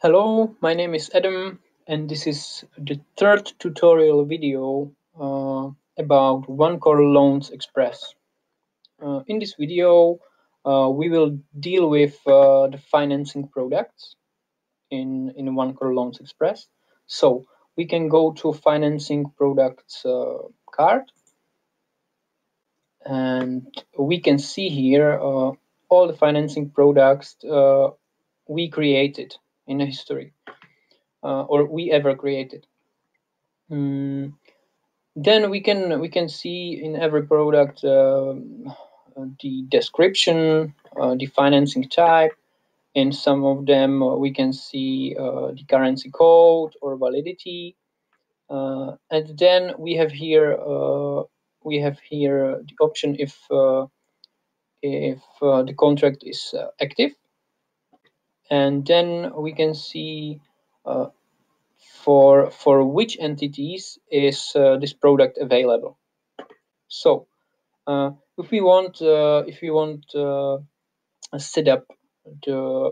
Hello, my name is Adam, and this is the third tutorial video about OneCore Loans Express. In this video, we will deal with the financing products in OneCore Loans Express. So we can go to financing products card, and we can see here all the financing products we created in the history. Or we ever created. Then we can see in every product the description, the financing type. In some of them we can see the currency code or validity, and then we have here the option if the contract is active, and then we can see for which entities is this product available. So if we want set up the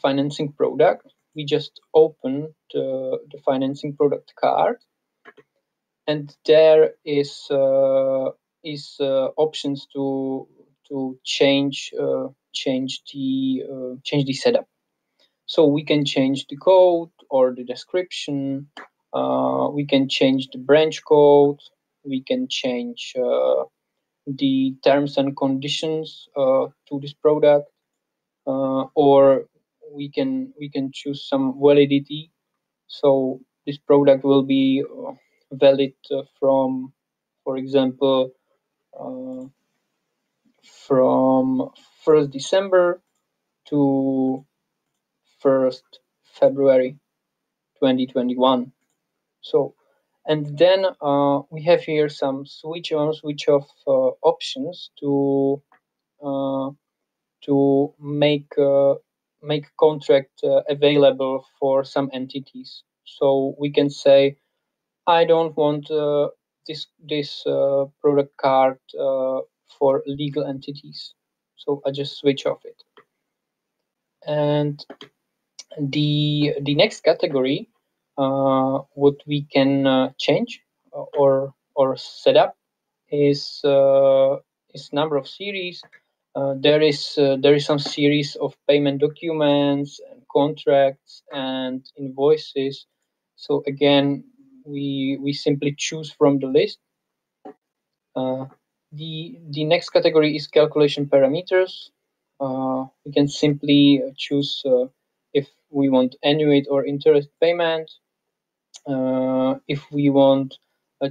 financing product, we just open the financing product card, and there is options to change the setup. So we can change the code or the description. We can change the branch code. We can change the terms and conditions to this product, or we can choose some validity. So this product will be valid from, for example, from 1st December to 1st February 2021. So, and then we have here some switch on, switch off options to make contract available for some entities. So we can say, I don't want this product card for legal entities. So I just switch off it. And the next category, what we can change or set up is number of series. There is some series of payment documents and contracts and invoices. So again, we simply choose from the list. The next category is calculation parameters. We can simply choose if we want annuity or interest payment, if we want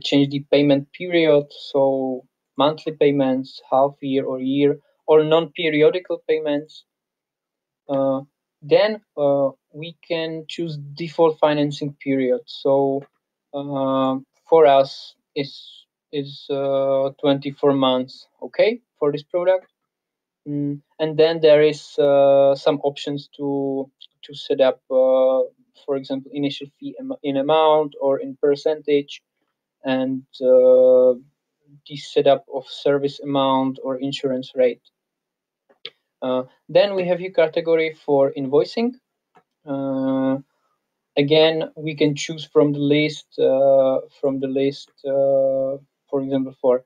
change the payment period, so monthly payments, half year or year, or non-periodical payments. Then we can choose default financing period. So for us is 24 months okay for this product. And then there is some options to set up, for example, initial fee in amount or in percentage, and the setup of service amount or insurance rate. Then we have a category for invoicing. Again, we can choose from the list, for example, for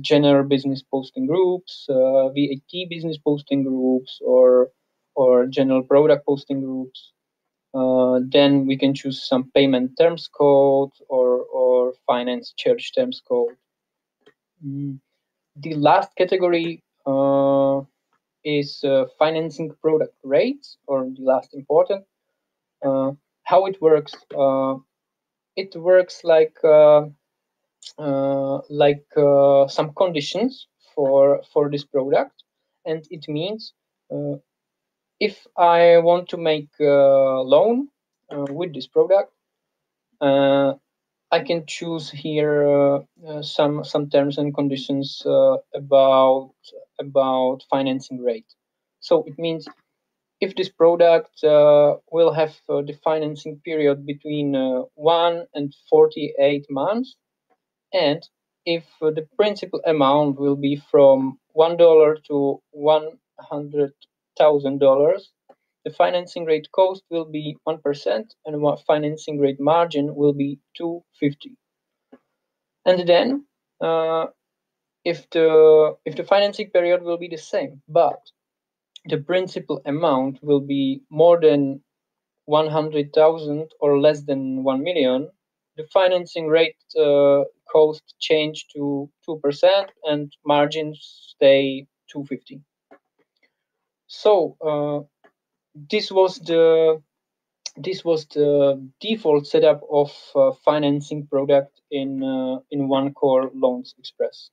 general business posting groups, VAT business posting groups, or general product posting groups. Then we can choose some payment terms code or finance charge terms code. The last category is financing product rates, or the last important. How it works? It works like some conditions for this product, and it means if I want to make a loan with this product, I can choose here some terms and conditions about financing rate. So it means if this product will have the financing period between 1 and 48 months, and if the principal amount will be from $1 to $100,000, the financing rate cost will be 1% and financing rate margin will be 250. And then if the financing period will be the same, but the principal amount will be more than 100,000 or less than 1 million, the financing rate cost change to 2% and margins stay 250. So this was the default setup of financing product in OneCore Loans Express.